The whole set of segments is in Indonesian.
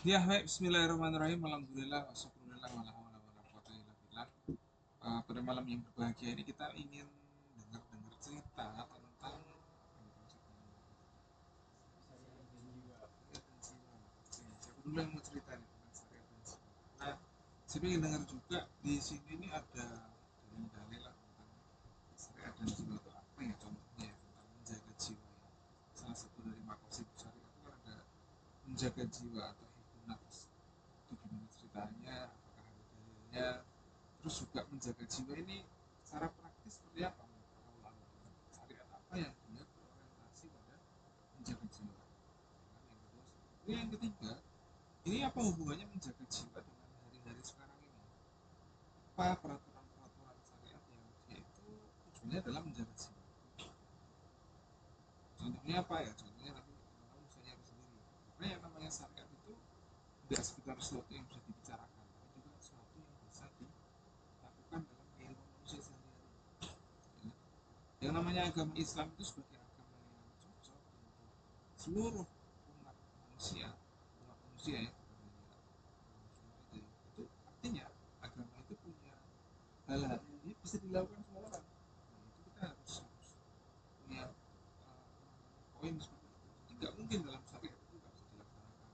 Ya, baik. Bismillahirrahmanirrahim. Alhamdulillah, wasyukurillah, wala haula wala quwata illa billah. Pada malam yang berbahagia ini kita ingin dengar-dengar cerita tentang syariat dan jiwa. Oke, siapa dulu yang mau cerita nih tentang syariat dan jiwa? Nah, saya ingin dengar juga di sini ini ada dalil-dalil lah tentang syariat dan jiwa itu apa ya contohnya ya, tentang menjaga jiwa ya. Salah satu dari makosid syariat itu kan ada menjaga jiwa atau hifdun nafs. Itu gimana ceritanya, apakah ada dalilnya, terus juga menjaga jiwa ini secara praktis seperti apa menurut para ulama, syariat apa yang dia berorientasi pada menjaga jiwa. Yang kedua seperti itu. Yang ketiga, ini apa hubungannya menjaga jiwa dengan hari-hari sekarang ini, apa peraturan-peraturan syariat yang dia itu tujuannya adalah menjaga jiwa. Contohnya apa ya, contohnya nanti teman-teman bisa nyari sendiri, karena yang namanya syariat itu tidak sekedar sesuatu yang bisa dibicarakan, tapi juga sesuatu yang bisa dilakukan dalam kehidupan manusia sehari-hari. Ya. Yang namanya agama Islam itu sebagai agama yang cocok untuk seluruh umat manusia, ya, itu artinya agama itu punya hal-hal yang bisa dilakukan semua orang. Nah, itu kita harus punya poin seperti itu. Jadi nggak mungkin dalam syariat itu nggak bisa dilaksanakan,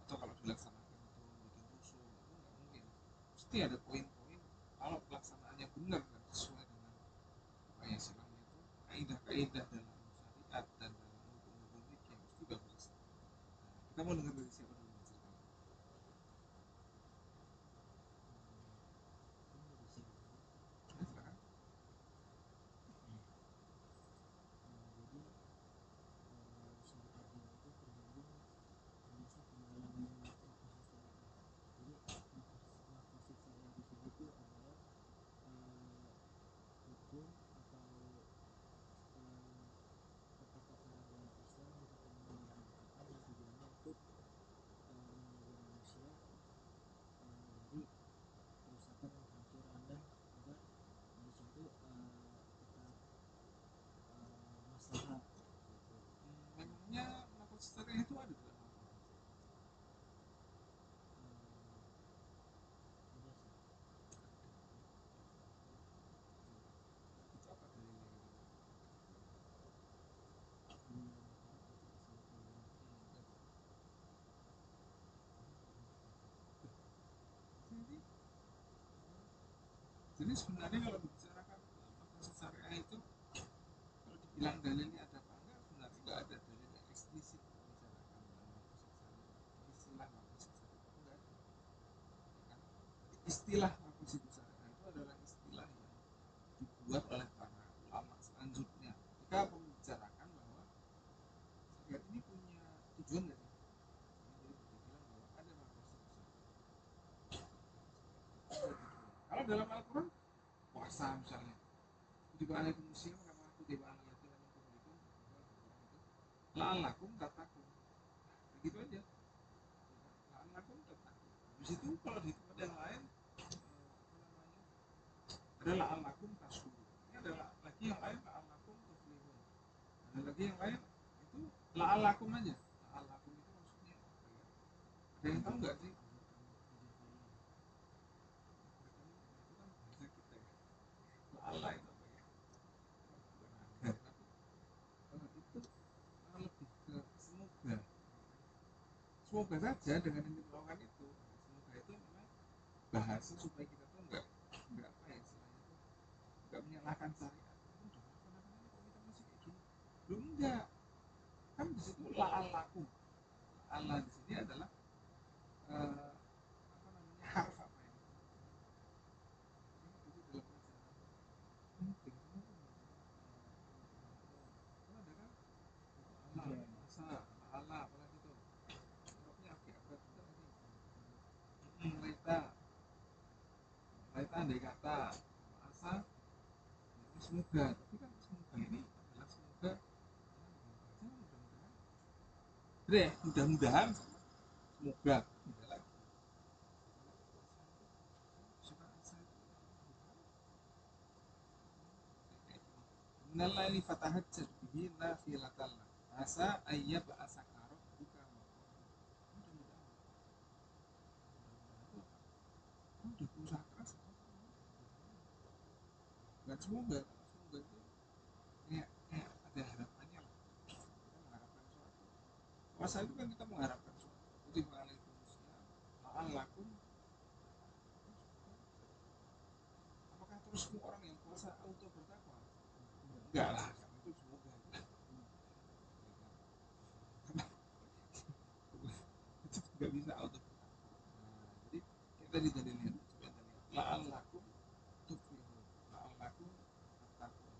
atau kalau dilaksanakan itu bikin rusuh, itu nggak mungkin. Pasti ada poin-poin kalau pelaksanaannya benar dan sesuai dengan apa ya istilahnya itu kaidah-kaidah dalam syariat dan dalam hukum-hukum fikih itu bagus. Nah, kita mau dengar dari siapa dulu ceritanya? Nah, silakan. Memangnya melakukan secara itu ada dalam Al-Quran? Itu apa dalilnya gitu? Jadi, jadi sebenarnya kalau dibicarakan maksud syariah itu, kalau dibilang dalilnya ada apa enggak, sebenarnya enggak ada dalil yang eksplisit membicarakan tentang maksud syariah. Istilah maksud syariah itu enggak ada, ya kan? Jadi istilah maksud syariah itu adalah istilah yang dibuat oleh para ulama selanjutnya ketika membicarakan bahwa syariat ini punya tujuan nggak sih? Jadi dia bilang bahwa ada maksud syariat. Kalau dalam Al-Quran puasa misalnya, kutiba alaikum muslim kama kutiba alal ladzina min qablikum la'allakum tattaqun. Begitu aja. La'allakum tattaqun. Habis itu kalau di tempat yang lain apa namanya? Ada la'allakum tashkurun. Ini adalah lagi yang lain la'allakum tuflihun. Ada lagi yang lain itu la'allakum aja. La'allakum itu maksudnya apa ya? Ada yang tahu nggak sih? Itu kan bahasa kita ya. La'alla itu apa ya? Bukan agar, tapi itu lebih ke semoga. Semoga saja dengan yang melakukan itu. Semoga itu memang bahasa supaya kita tuh nggak apa ya istilahnya tuh nggak menyalahkan syariat. Kamu udah melaksanakan ini kok kita masih kayak gini? Belum enggak. Kan di situ la'alakum. Allah di sini adalah apa namanya harf apa ya? Itu dalam pelajaran penting kamu tuh kan ada kan Allah, masa Allah apalagi tuh hurufnya agak berat juga nanti. Laita, laita andai kata, asa, ya, semoga. Tapi kan semoga ini adalah semoga ya, mudah-mudahan. Deh, mudah-mudahan sama semoga beda lagi. Suka asa itu Innal laili fatahajjad bihi nafilatan lak. Asa ayyab asakaro buka. Mudah-mudahan. udah berusaha keras nggak semua nggak itu kayak ada harapannya lah, kita mengharapkan sesuatu. Puasa itu kan kita mengharapkan sesuatu, kutiba alaikum syiyam la'allakum. Apakah terus semua orang yang puasa auto bertakwa? Enggak lah, karena itu semoga itu nggak bisa auto bertakwa. Nah, jadi kita tadi lihat la'allakum tuflihun, la'allakum tattaqun.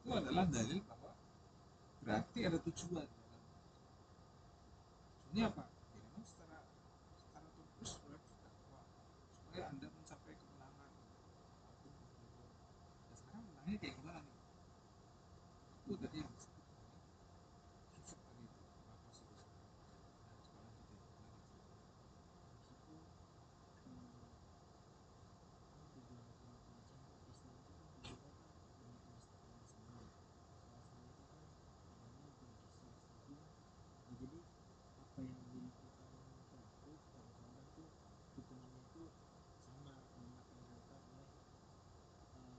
Itu adalah dalil bahwa berarti ada tujuan dalam. Tujuannya apa? Ya memang secara terus oleh bertakwa supaya anda mencapai kemenangan. Nah, sekarang menangnya kayak gimana nih? Itu tadi yang disebut sifat tadi itu apa sih? Nah, coba lanjut ya. Tujuan utama puasa itu istilahnya kan kalau kita kan banyak menstabil masalah. Masalah itu kan adanya bukan kisos, tapi jadi apa yang dilakukan pelaku kepada korban tuh hukumannya itu sama dengan apa yang dilakukan oleh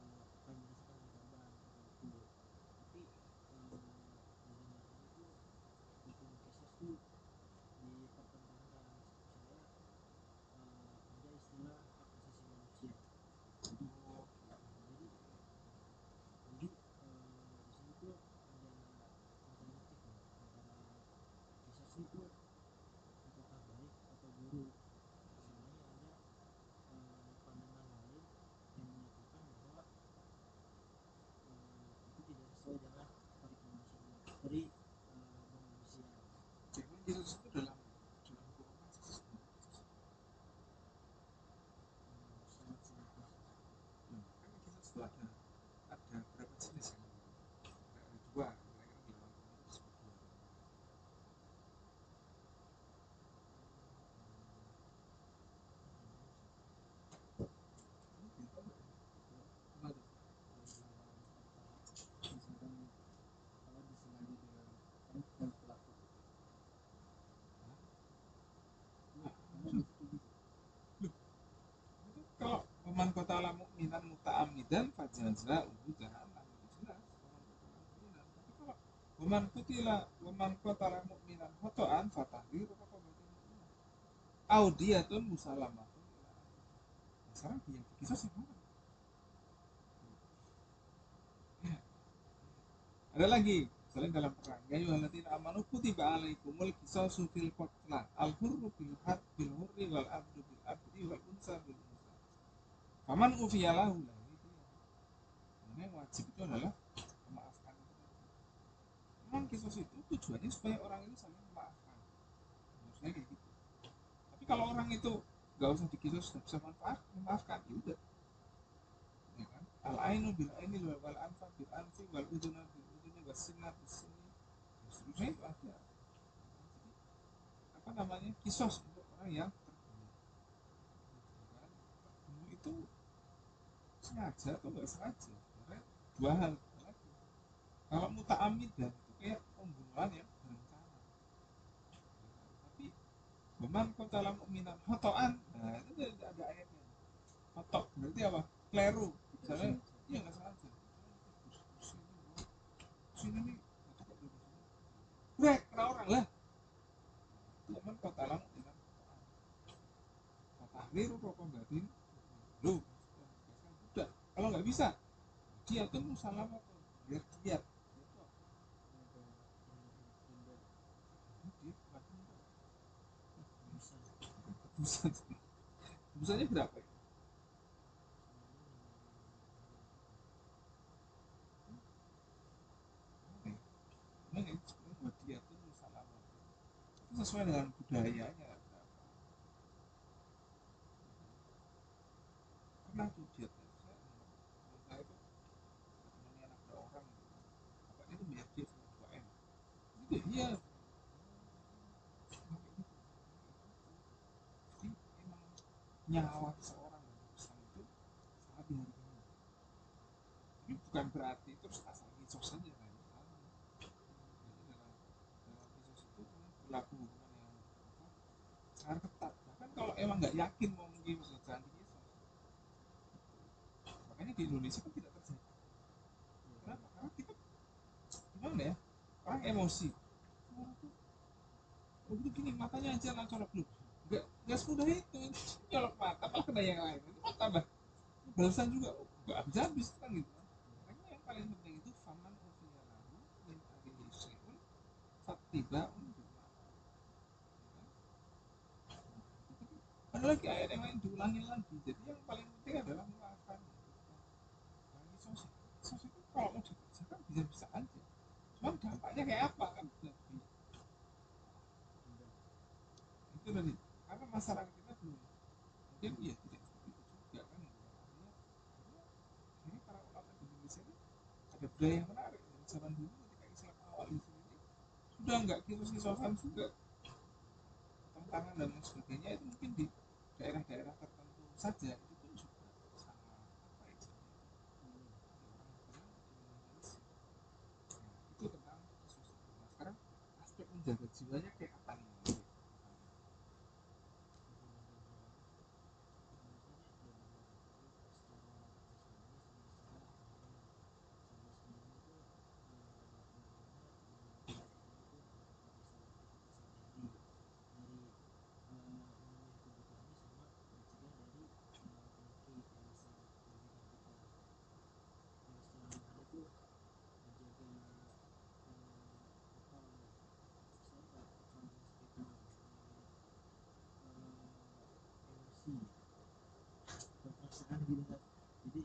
apa yang dirasakan oleh korban ke pelaku. Tapi di zaman ini tuh hukuman kisos tuh dipertentangkan, soalnya ada istilah hak asasi manusia. Jadi di sini tuh ada kontradiktif ya antara kisos itu apakah baik atau buruk. Soalnya ada pandangan lain yang menyatakan bahwa itu tidak sesuai dengan peri kemanusiaan. Jadi kisos itu dalam hukum apa sih? Sangat sangat Kan kisos itu ada berapa jenis kan? Ada dua, kira-kira dalam hukum itu disebut dua. Gimana tuh? misalkan kalau disengaja dengan kan pelaku ada di situ gitu. Itu kalau waman qatala mu'minan muta'ammidan fajaza'uhu jahannam, itu jelas waman qatala mu'minan. Tapi kalau waman qatala mu'minan khata'an fatahriru raqabatin mu'minah audiyatun musalamatun ila ahli. Nah, sekarang dia kisah yang mana? Ya, ada lagi misalnya dalam perang, ya ayyuhalladzina amanu kutiba alaikumul qisasu fil qatla al hurru bil hurri wal abdu bil abdi wal unsa bil unsa faman ufiyalahu. Nah, ini dia. Karena yang wajib itu adalah memaafkan itu tadi. Memang kisos itu tujuannya supaya orang itu saling memaafkan. Maksudnya kayak gitu. Tapi kalau orang itu nggak usah dikisos sudah bisa memaafkan, ya udah. Ya kan? Al ainu bil aini wal anfa bil anfi wal uduna bil uduni was sinna bis sinni. Dan seterusnya itu ada. Jadi apa namanya? Kisos untuk orang yang terbunuh. Ya kan? Terbunuh itu sengaja atau nggak sengaja? Sebenarnya dua hal lagi. Kalau muta'amidan itu kayak pembunuhan yang berencana. Tapi waman qatala mu'minan khotoan, nah itu ada ayatnya. Khotok berarti apa? Kleru. Misalnya iya nggak sengaja. Sini nih, brek kena orang lah. Waman qatala mu'minan khotoan fatahriru raqabatin. Loh, udah. Kalau nggak bisa, dia tuh musalamat tuh. Biar dia itu apa? Denda Dia bukan denda. tebusan Tebusan. Tebusannya berapa ya? Memang ini sebenarnya buat dia tuh musalamat. Itu sesuai dengan budayanya. Berapa? Pernah tuh dia saya dengar teman saya itu temannya anak ada orang gitu kan. Bapaknya itu bayar dia cuma 2 M. Itu dia pakai gitu. Jadi emang nyawa seorang dalam Islam itu sangat dihargai. Tapi bukan berarti terus asal kisos saja, nah itu salah. Jadi dalam kisos itu berlaku hukuman yang apa, sangat ketat. Bahkan kalau emang nggak yakin mau mungkin jangan dikisos. di Indonesia kan tidak terjadi. Kenapa? Karena kita gimana ya, orang emosi, orang tuh begitu gini matanya aja lah colok lu, nggak semudah itu colok mata malah kena yang lain itu kan tambah balasan juga nggak habis kan gitu. Makanya yang paling penting itu faman ufiya lahu min akhihi syai'un fattiba ada lagi ayat yang lain diulangi lagi. Jadi yang paling penting adalah memaafkan. Bagi sosial, sosial itu kalau mau dikerjakan bisa-bisa aja. Cuma dampaknya kayak apa kan? Itu tadi. Karena masyarakat kita belum mungkin ya tidak seperti itu juga kan. Artinya, ini para ulama di Indonesia itu ada budaya yang menarik dari zaman dulu ketika Islam awal di sini sudah nggak kisos-kisosan juga tangan dan lain sebagainya itu mungkin di daerah-daerah tertentu saja itu pun juga sama apa ya orang bilang Indonesia. Nah, itu tentang kisos itu. Nah, sekarang aspek menjaga jiwanya kayak apa nih? perasaan gitu kan. Jadi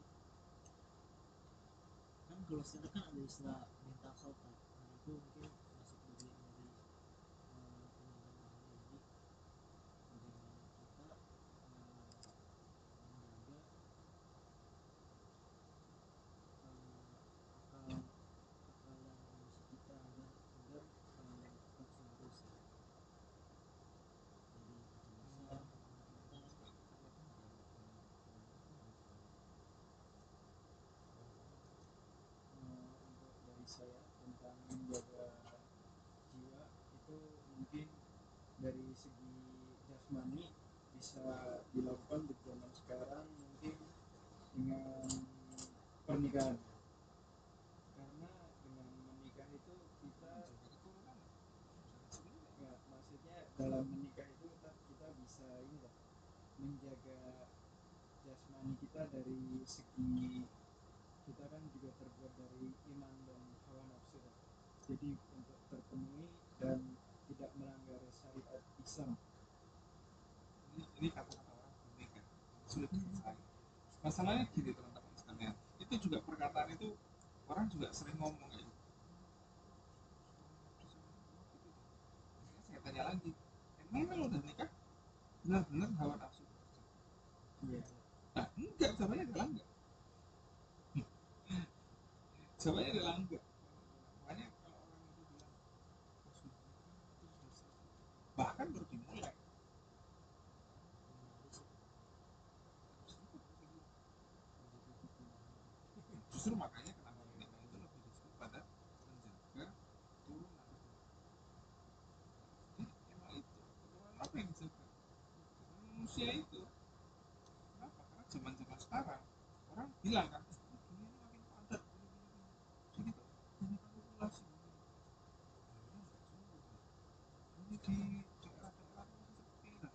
kan kalau sekarang kan ada istilah mental health kan. Nah itu mungkin masuk bagian dari penyembuhannya. Jadi bagaimana kita menjaga akal akal dan emosi kita agar tetap selaras ya. Jadi kecemasan, ketakutan, untuk dari saya tentang menjaga jiwa itu mungkin dari segi jasmani bisa dilakukan di zaman sekarang mungkin dengan pernikahan, karena dengan menikah itu kita ya maksudnya dalam menikah itu kita bisa ini lah menjaga jasmani kita dari segi kita kan juga terbuat dari iman dan hawa nafsu kan. Jadi untuk terpenuhi dan tidak melanggar syariat Islam. Ini kata-kata orang menikah sulit dipercaya. Masalahnya gini teman-teman sekalian, itu juga perkataan itu orang juga sering ngomong kayak gitu. Saya tanya lagi, emang kalau udah nikah benar-benar hawa nafsu bekerja? Iya. Nah, enggak, jawabannya adalah enggak. Jawabannya adalah enggak. Makanya kalau orang itu bilang bahkan baru dimulai justru makanya kenapa menikah itu lebih disebut pada menjaga keturunan. Emang itu keturunan apa yang dijaga? Manusia itu. Kenapa? Karena zaman-zaman sekarang orang bilang kan dunia ini makin padat jadi tuh banyak populasi ini di daerah-daerah masih sepi dan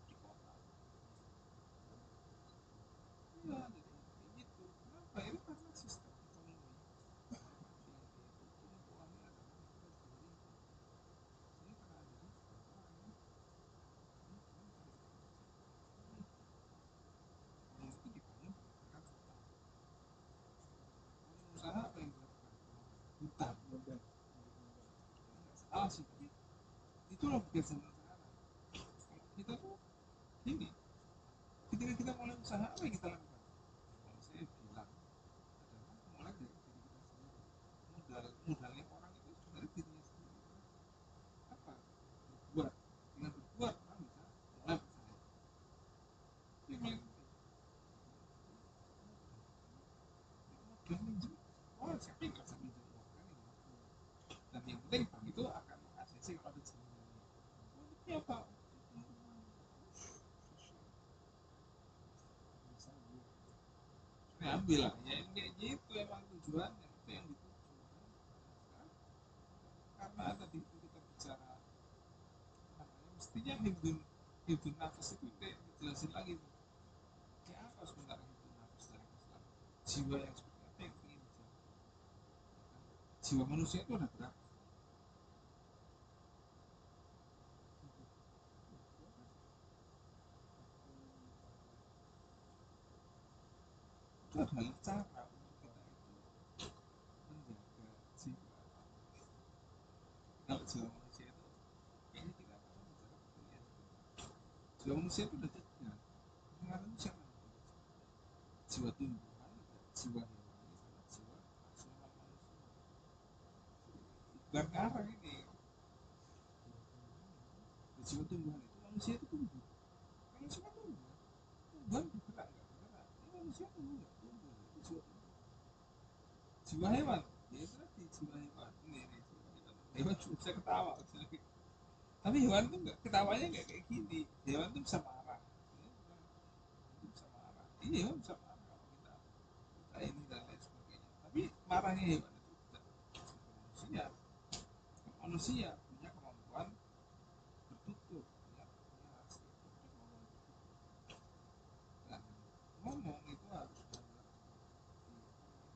di kota iya jadi kayak gitu. Kenapa? Itu karena sistem ekonomi yang didukung uangnya adalah melalui pemerintah. Jadi karena ada itu orang ini cari ekonomi itu dibangun berdasarkan hutang. Usaha apa yang dilakukan? Hutang. Nggak salah sih, tapi itu loh kebiasaan sekarang. Kalau kita tuh gini, ketika kita mulai usaha apa yang kita lakukan? Kalau saya bilang adalah mulai dari diri kita sendiri. Modalnya orang itu sebenarnya dirinya sendiri. Apa? Berbuat. Dengan berbuat orang bisa mulai percaya. Itu yang paling penting. Modal minjem. Oh, siapa yang nggak bisa minjem uang kan ini? Dan yang penting bank itu akan mengaksesi kalau ada jaminannya. Ini apa? diambil lah ya kayak gitu emang tujuannya itu yang dituju. Karena tadi itu kita bicara namanya mestinya hidun nafas itu kayak dijelasin lagi tuh kayak apa sebenarnya hidun nafas dalam Islam, jiwa yang seperti apa yang ingin dijaga. Jiwa manusia itu ada berapa? Itu adalah cara untuk kita itu menjaga jiwa. Kalau jiwa manusia itu kayaknya kita akan bicara betul ya. Jiwa manusia itu ada tiga. Kemarin itu siapa yang bilang? Jiwa tumbuhan, jiwa hewani, sama jiwa nasional manusia. Dan arah ini jiwa tumbuhan itu manusia itu tumbuh. Manusia kan tumbuh. Tumbuhan bergerak nggak bergerak. Ini manusia tumbuh nggak tumbuh. Itu jiwa tumbuh. Jiwa hewan, ya itu tadi jiwa hewan. Ini jiwa hewan. Hewan juga bisa ketawa. Tapi hewan tuh nggak ketawanya nggak kayak gini. Hewan tuh bisa marah. Hewan bisa marah. Iya hewan bisa marah kalau kita ini dan lain sebagainya. Tapi marahnya hewan itu tidak seperti manusia. Manusia punya kemampuan bertutur, punya rasa, punya kemampuan bertutur. Dan ngomong itu harus benar-benar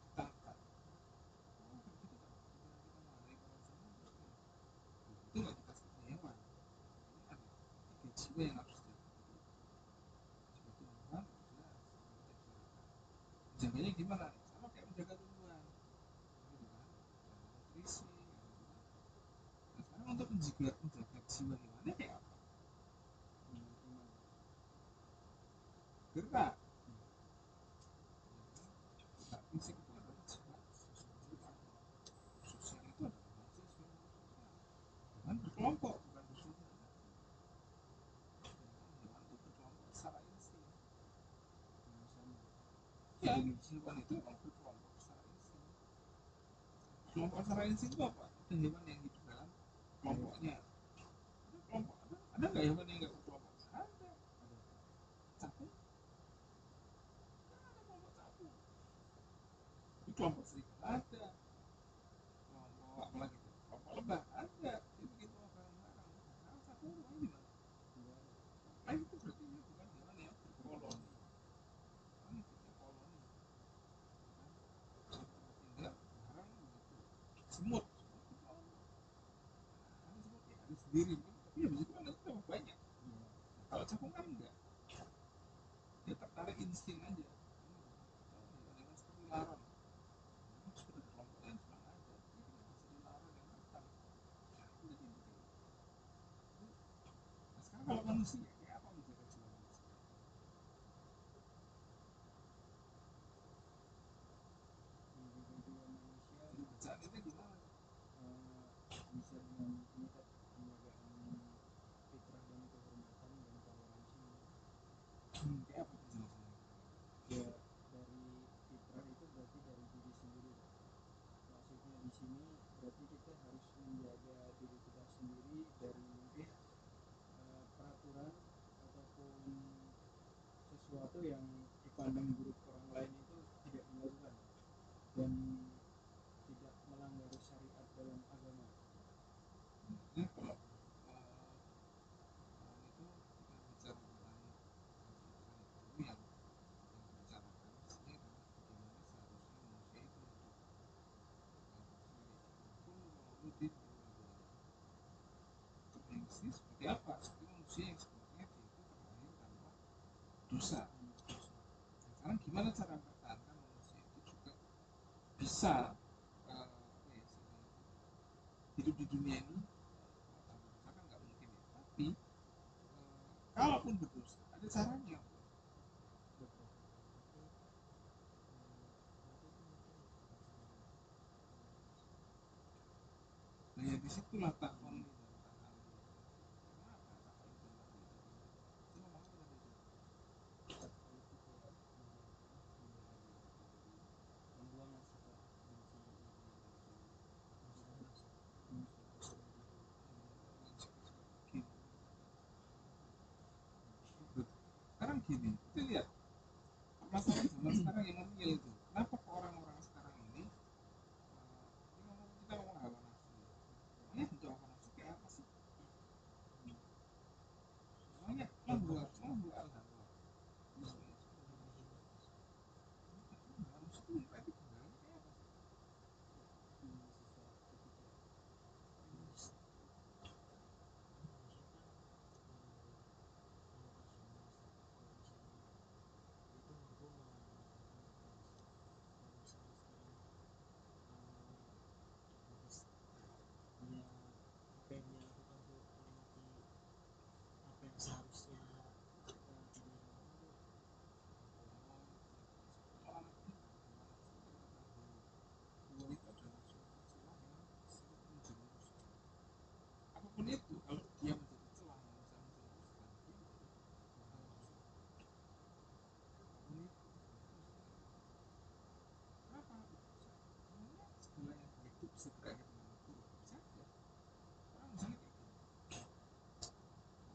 ditata. Oh begitu kan? Ketika kita menghargai para ulama terus kan, itu nggak kita seperti hewan. Ini ada tiga jiwa yang harus dijaga. Jiwa tumbuhan jelas, kita bicarakan. Menjaganya gimana? Sama kayak menjaga tumbuhan, gitu kan? Dengan nutrisi, gitu kan? Nah sekarang untuk menjaga jiwa hewannya kayak apa? Gerak. Gerak fisik itu adalah jiwa sosial. Sosial itu adalah manusia sebagai makhluk sosial. Hewan berkelompok bukan bersosial. Hewan itu berkelompok secara insting. Ya, hewan itu memang berkelompok secara insting. Kelompok secara insting itu apa? Ada hewan yang hidup dalam kelompoknya. Ada kelompok ada nggak hewan yang nggak berkelompok? Ada. Capung. Ada kelompok capung. Tapi kelompok serigala ada. Kelompok apa lagi tuh? Kelompok lebah ada. Dia bikin rumah bareng-bareng. Nah, capung rumahnya di mana? Nah, itu berarti dia bukan hewan yang berkoloni. Hewan hidupnya koloni. Satu tempat tinggal bareng begitu. Semut berkelompok. Ada semut ya ada sendiri mungkin. Tapi habis itu kan nanti tambah banyak. Kalau capung kan enggak. Dia tertarik insting aja. Atau hewan-hewan seperti laron. Sudah kelompok yang sedang ada. Dia kenapa jadi laron yang datang? Udah gitu. Nah sekarang kalau manusia, kayak apa menjaga jiwa manusia? Jadi bacaan itu gimana? bisa dengan ini penjagaan fitrah dan kehormatan dan toleransi. Kayak apa penjelasannya? Ya dari fitrah itu berarti dari diri sendiri. Maksudnya di sini berarti kita harus menjaga diri kita sendiri dari mungkin peraturan ataupun sesuatu yang dipandang buruk orang lain itu tidak dilakukan dan tidak melanggar syariat dalam agama. Nah, kalau itu kita bicara tentang fitrah itu yang dibicarakan di sini adalah bagaimana seharusnya manusia itu hidup. Kullu mauludin yuladu itu seperti apa? Seperti manusia yang sebenarnya dia itu terlahir tanpa dosa. Sekarang gimana cara mempertahankan manusia itu juga bisa apa ya istilahnya itu hidup di dunia ini tanpa dosa kan nggak mungkin ya. Tapi kalaupun berdosa ada caranya. Nah ya disitulah takwa ini dan takali. Kenapa takwa ini dan takali itu penting? Itu ngomong apa tadi itu? Itu kayak membuang sifat benci Sekarang gini, kita lihat masalah zaman sekarang yang real itu lambu al-hawa. lebih hemat Harus itu berarti kembali kayak apa? di sesuatu ketika Indonesia Indonesia kan sangat nasionalis ya. Kalau misalnya dia itu mendukung demokrasi, kalau misalnya sekarang batas dia apa yang dia lakukan itu melewati apa yang seharusnya tidak dilakukan tuh Soal anak ini, bahwa itu adalah suatu celah yang sangat menjerumuskan. Apapun itu, kalau dia menjadi celah yang bisa menjerumuskan, dia menjadi apapun itu. Kenapa nggak bisa? Karena segala yang baik itu bisa berakhir dengan buruk. Bisa aja. Orang misalnya kayak gini.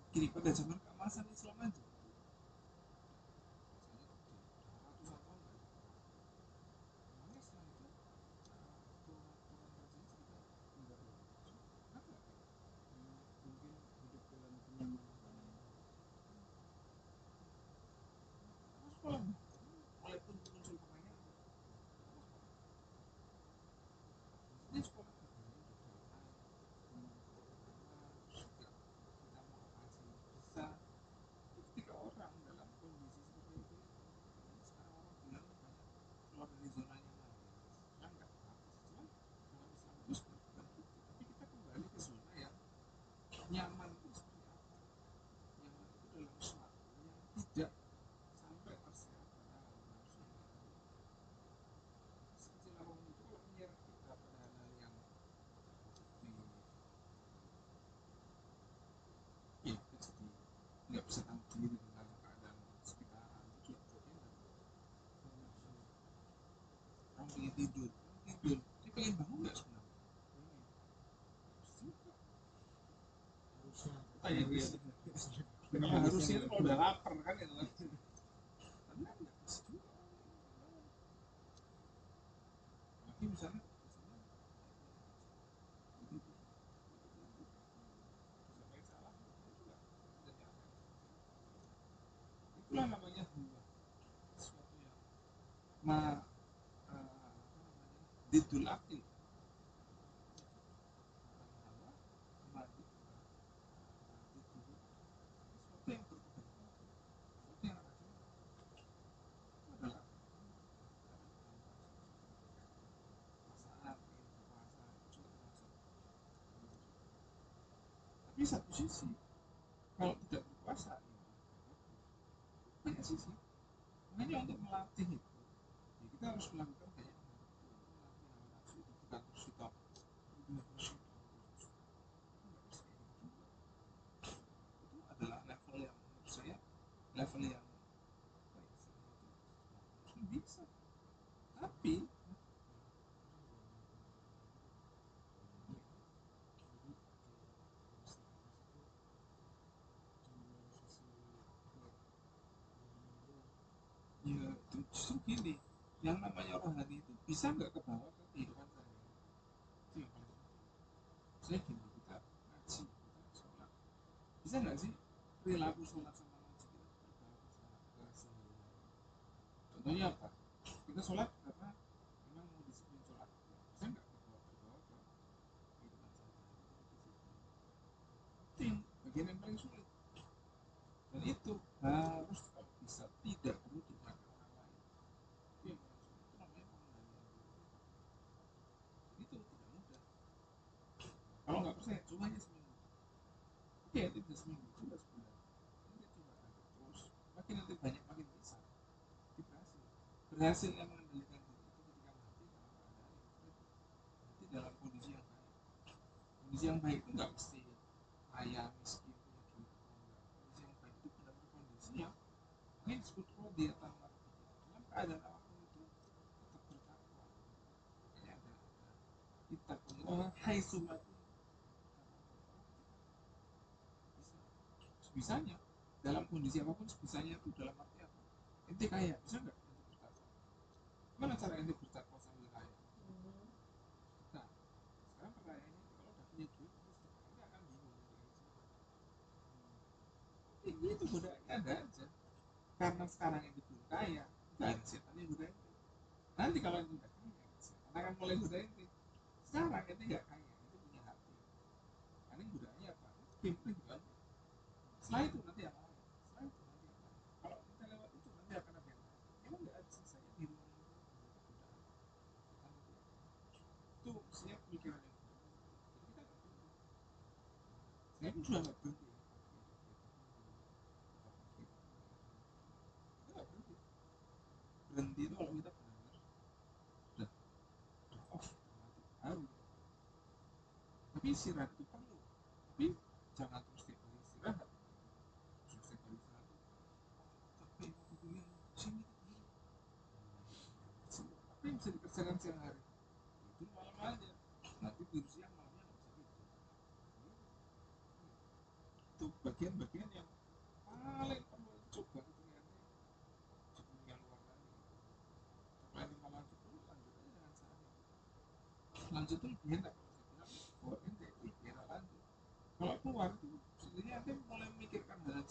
Gini, pada zaman keemasan Islam aja, misalnya udah ratusan tahun nggak ada perang. Emangnya setelah itu turun-turun rajanya seperti apa? enggak lah. Kan nggak kan? Ya, mungkin hidup dalam kenyamanan Terus kalau walaupun muncul pertanyaan, kenapa sekolah? Ini sekolah agamanya udah damai, terus juga kita mau apa aja bisa. Tapi ketika orang dalam kondisi seperti itu, ini sekarang orang bilang banyak keluar dari zona nyaman. Ya nggak apa-apa sih, cuman dalam Islam itu sebenarnya bukan gitu. Tapi kita kembali ke zona yang nyaman itu seperti apa? Nyaman itu dalam suatu yang tidak sampai terseret pada hawa nafsu yang kita miliki. Sekecil apapun itu kalau menyeret kita pada hal-hal yang produktif, ya kita jadi nggak bisa tahu diri dengan keadaan sekitaran. Itu juga bagian dari hawa nafsu. orang pengen tidur, dia pengen bangun nggak sebenarnya? Pengen Juga harusnya kayak dia harusnya kalau harusnya itu kalau udah lapar kan itu kan, tapi kan nggak bisa juga lagi misalnya begitu sampai salah itu juga jadi apa yang seperti itu. Itulah namanya hawa, sesuatu yang apa namanya didul akil, bukan hawa mati didul, sesuatu yang berkebalikan, sesuatu yang rasional. Itu adalah perasaan ingin berkuasa itu juga termasuk. Tapi satu sisi kalau tidak berkuasa ya banyak sisi. Makanya untuk melatih itu ya kita harus melakukan banyak hal. Melatih hawa nafsu itu bukan terus kita terus itu nggak bisa kayak gitu juga. Itu adalah level yang menurut saya level yang apa ya istilahnya itu mungkin bisa, tapi jadi homestay itu cuma dari sisi apa ya rohaninya doang. ya justru gini, yang namanya rohani itu bisa nggak ke bawah ke kehidupan sehari-hari, itu yang paling penting. Saya gini, kita ngaji, kita sholat, bisa nggak sih perilaku sholat sama ngaji kita terbawa ke keseharian? Contohnya apa? Kita sholat karena memang mau disiplin sholat, bisa nggak terbawa ke kehidupan sehari-hari kita disiplin? Itu yang bagian yang paling sulit, dan itu harus kalau bisa tidak perlu diingatkan orang lain. Itu yang paling sulit, itu namanya pengendalian diri. Dan itu tidak mudah. Kalau nggak percaya, coba aja seminggu. Oke, tidak seminggu, coba sebulan. Nanti coba lagi terus. Makin nanti banyak makin bisa. Nanti berhasil. Berhasilnya mengendalikan diri itu ketika mati dalam keadaan yang itu tadi. Mati dalam kondisi yang baik. Kondisi yang baik itu nggak mesti kaya, miskin, punya duit atau enggak. Kondisi yang baik itu benar-benar kondisi yang ini disebut dia tamar. Dalam keadaan apapun itu tetap bertakwa. Makanya ada ittaqullah haitsumakum. Bisa sebisanya dalam kondisi apapun sebisanya itu dalam arti apa? Ente kaya bisa nggak ente bertakwa? Gimana cara ente bertakwa sambil kaya? Sedekah. Sekarang pertanyaannya ente kalau udah punya duit ente sedekah, ente akan bingung nyari dari siapa. Tapi itu godaannya ada aja. Karena sekarang itu belum kaya, nggak ada setan yang godain. Nanti kalau itu udah kaya, setan akan mulai godain. Sekarang itu nggak kaya, itu punya hati. Paling godaannya apa? Gameplay kan. Setelah itu nanti yang lain. Setelah itu nanti yang lain. Kalau kita lewat itu nanti akan ada yang lain. Emang nggak ada selesainya di ruang itu. Itu mestinya pemikiran yang buruk. Jadi kita nggak perlu. Saya pun juga nggak berhenti. Kita nggak berhenti. Berhenti itu kalau kita benar-benar udah off, baru. Tapi istirahat itu perlu. Tapi jangan terus setiap hari istirahat. Terus setiap hari istirahat. Tapi aku kuliah sini apa yang bisa dikerjakan siang hari? Itu malam aja. Nanti tidur siang malamnya nggak bisa tidur. Itu bagian-bagian yang paling perlu coba itu ternyata di dunia luar tadi. Selain malah itu lanjut aja dengan saya. Lanjut tuh lebih enak kalau saya bilang bahwa ente itu lebih enak lanjut. Kalau keluar itu sebenarnya ente mulai memikirkan hal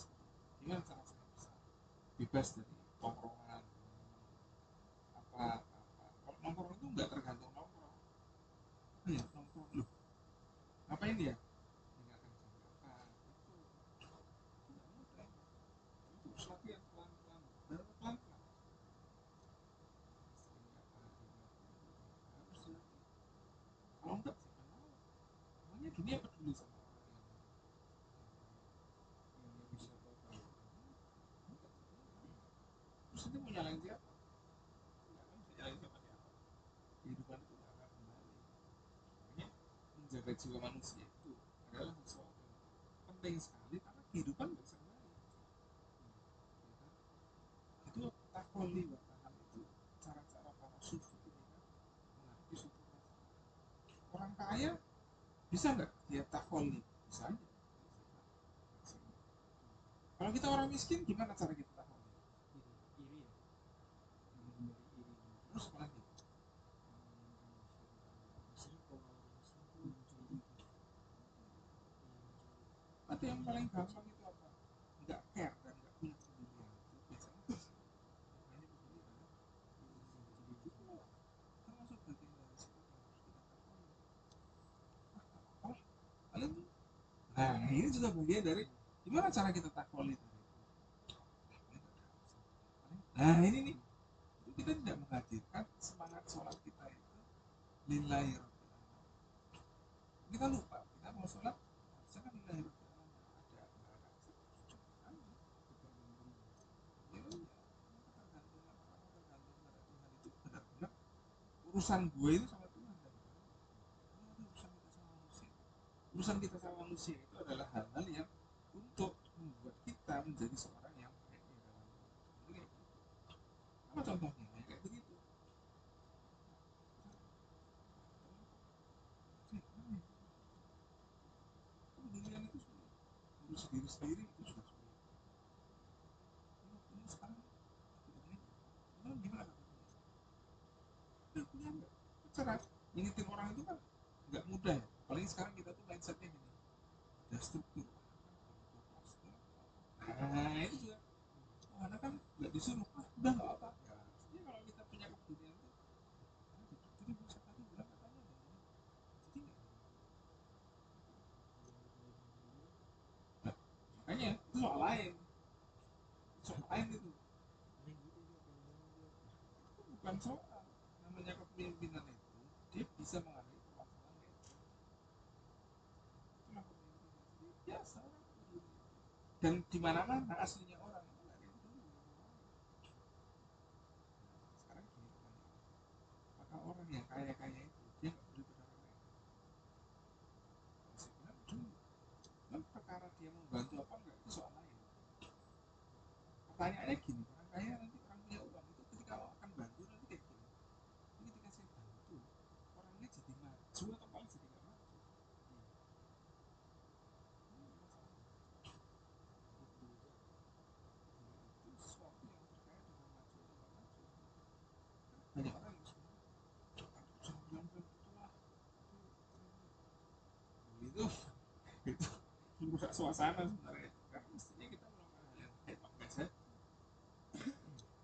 gimana cara saya bisa bebas dari tongkrongan apa. Kalau nongkrong itu nggak tergantung nongkrong. Ya nongkrong loh. Ngapain dia? Meninggalkan jam berapa? Itu nggak mudah. Itu harus latihan pelan-pelan. Pelan-pelan. Harus latihan. Kalau enggak siapa mau? Makanya dunia peduli sama orang yang bisa total. Terus nanti mau nyalain siapa? Nggak akan bisa nyalain siapa-siapa. Kehidupan itu nggak akan kembali. Makanya menjaga jiwa manusia itu adalah sesuatu yang penting sekali karena kehidupan nggak bisa kembali. Itu takoli bertahan itu cara-cara para sufi ketika menghadapi suatu masalah. Orang kaya bisa nggak dia takoli? Bisa aja. Kalau kita orang miskin gimana cara kita takoli? iri ya, menghindari iri. Terus apa lagi? Biasanya kalau orang Muslim tuh mencuri. Tapi yang paling gampang itu apa? Nggak care dan nggak punya kepedulian. Itu biasanya makanya peduli pada itu termasuk bagian dari sifat yang harus kita takoli. Oh, kalian tuh. Nah, ini juga bagian dari gimana cara kita takoli dari itu. Nah, ini nih. Itu kita tidak menghadirkan semangat sholat kita itu lillahi rabbil alamin. Kita lupa, kita mau sholat harusnya kan lillahi rabbil alamin. Ada ya, ketergantungan orang tergantung pada Tuhan itu benar-benar urusan gue itu sama Tuhan dan urusan kita sama manusia. Urusan kita sama manusia itu adalah hal-hal yang untuk membuat kita menjadi seorang yang baik di dalam Tuhan. Jadi kayak gitu. Apa contohnya? Ya, kayak begitu. Kepedulian itu sulit. Urus diri sendiri itu sudah sulit. Ini sekarang ini gimana? Udah punya nggak? Cara ngingetin orang itu kan nggak mudah ya. Apalagi sekarang kita tuh mindsetnya gini. Ada struktur. Nah itu juga. Oh, anak kan nggak disuruh. Ah, udah nggak apa. Ya, maksudnya kalau kita punya kepedulian itu, jadi bisa tadi bilang katanya ada ini. Jadi nggak. Nah, makanya itu soal lain. Soal lain itu. Itu bukan soal namanya kepemimpinan itu dia bisa menghadapi permasalahan kayak gitu. Itulah kepemimpinan jadi biasa orang peduli dan di mana mana aslinya orang itu nggak ada yang peduli sama orang. Nah, sekarang gini pertanyaannya, apakah orang yang kaya kaya itu dia nggak peduli pada orang lain? Nah, saya bilang peduli. Dan perkara dia membantu apa enggak itu soal lain. Pertanyaannya gini, orang kaya nanti orang punya uang itu ketika akan bantu nanti kayak gini. Ini ketika saya bantu orangnya jadi maju atau malah jadi nggak maju. Itu sesuatu yang terkait dengan maju atau nggak maju. Banyak orang yang sebenarnya jangan bilang itulah itu itu merusak suasana sebenarnya karena mestinya kita melakukan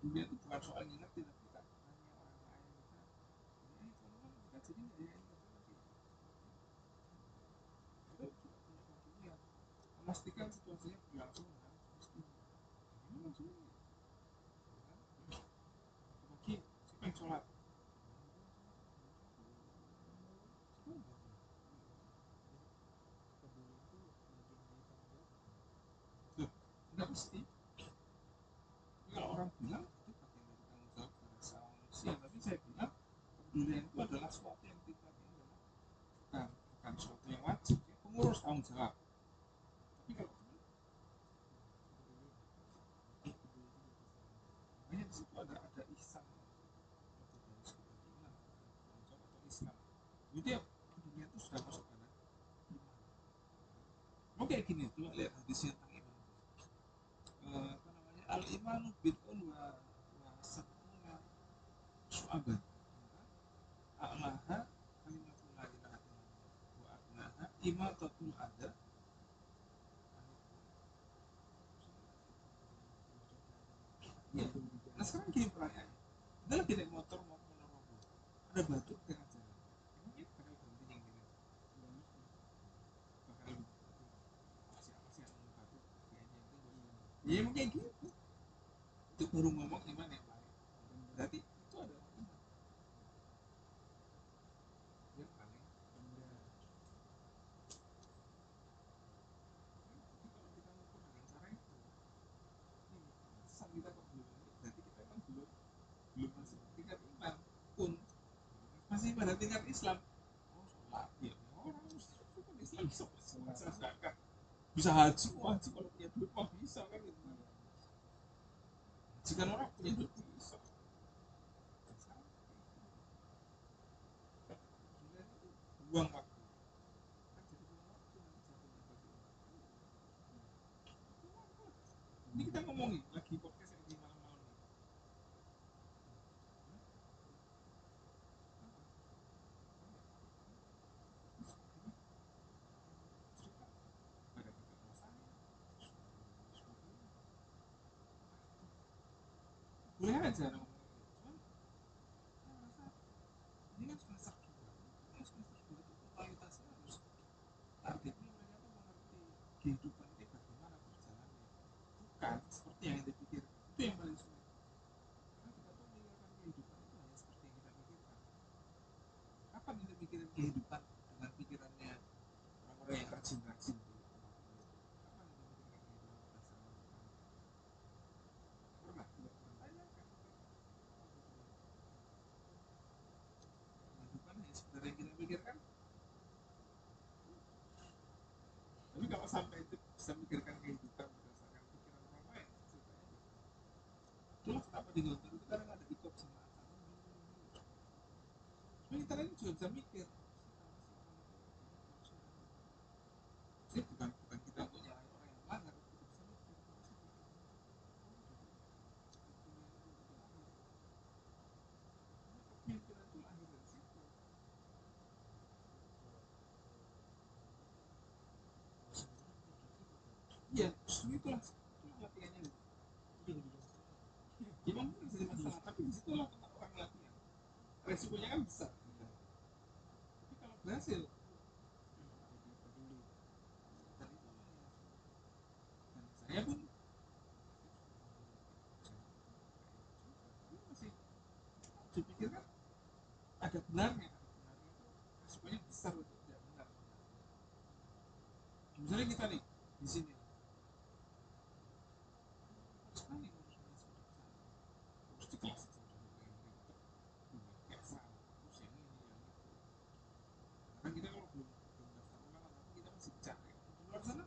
dunia itu bukan soal ngingetin, tapi kita nanya orang lain, kita ya tolong kita jadi nggak ya ini nanti kita juga punya kepentingan memastikan situasinya berlangsung dengan semestinya. Ini maksudnya kan pagi saya pengen sholat. Kepedulian itu bagian dari tanggung jawab kan? Loh, nggak mesti. Tapi kalau orang bilang itu bagian dari tanggung jawab pada sama manusia, tapi saya bilang kepedulian itu adalah sesuatu yang kita tinggal, bukan sesuatu yang wajib. Ya, pengurus tanggung jawab. Tapi kalau peduli, Kepedulian peduli itu di atas tanggung jawab. makanya di situ ada ihsan, itu dari segi iman, tanggung jawab atau Islam. Jadi dia kepedulian itu sudah masuk pada iman. Mau kayak gini tuh lihat hadisnya tentang iman. Apa namanya al imanu bid'un wa sab'una syu'aban. A'laha kalimatul la ilaha illallah wa adnaha imatatul adha. Ya. Nah sekarang gini pertanyaannya, kita lagi naik motor mau ke Ponorogo, ada batu di tengah jalan, emangnya bakal berhenti yang gini? Nggak mesti. Bakal siapa sih yang ngomong batu kayaknya itu ya emang kayak gitu. Itu baru ngomong iman yang paling, berarti itu adalah iman yang paling rendah. Jadi kalau kita ngukur dengan cara itu, ini pantesan kita kok belum ini, berarti kita emang belum masuk ke tingkat iman pun masih pada tingkat Islam. Oh sholat ya orang bukan Islam bisa puasa zakat bisa haji, haji kalau punya duit mah bisa kan gitu kan. Jika orang punya duit bisa. Dan sekarang kemudian itu buang waktu kan jadi buang waktu nanti jatuhnya bagi umat kan gitu kan. Ini kita ngomongin lagi podcast yang di malam-malam nih. Cerita pada kakak kelas saya sebagainya boleh aja ngomong gitu. Cuman saya rasa ini kan semester 2, makanya semester 2 itu totalitasnya harus targetnya mereka tuh mengerti kehidupan ini bagaimana berjalannya, bukan seperti yang kita pikirkan. Itu yang paling sulit karena kita tuh memikirkan kehidupan itu hanya seperti yang kita pikirkan. Kapan kita mikirin kehidupan dengan pikirannya orang-orang yang rajin-rajin di Ponorogo itu? Kapan kita mikirkan kehidupan berdasarkan pikiran kita? Pernah juga tanyakan mereka apa pikiran kehidupan hanya sekedar yang kita pikirkan. Tapi kalau sampai itu bisa mikirkan kehidupan berdasarkan pikiran orang lain, ceritanya bagaimana? Itulah kenapa di Gontor itu kadang ada ikut sama acara gini. Supaya kita ini juga bisa mikir, kenapa sih orang itu begini terus ya? Jadi bukan kita untuk nyalahin orang yang melanggar, kita bisa mikir kenapa sih dia kayak gini. Oh jadi kepemimpinan itu begitu lahir. Karena kepemimpinan itu lahir dari situ. Iya, justru itulah latihannya. Itu juga jadi masalah. Ya memang jadi masalah, tapi disitulah tempat orang latihan. Resikonya kan besar. Tapi kalau berhasil, Jadi peduli. dan itu memang yang harus dilakukan. Dan saya pun jangan juga, tapi masih dipikirkan ada benarnya itu resikonya besar untuk tidak benar sebenarnya. Misalnya kita nih di sini repot sekali ngurus manajemen sana, harus dikasih jauh-jauh yang ribet, kayak salah, terus yang ini yang itu. Karena kita kalau belum daftar ulang tapi kita masih bicara di luar sana,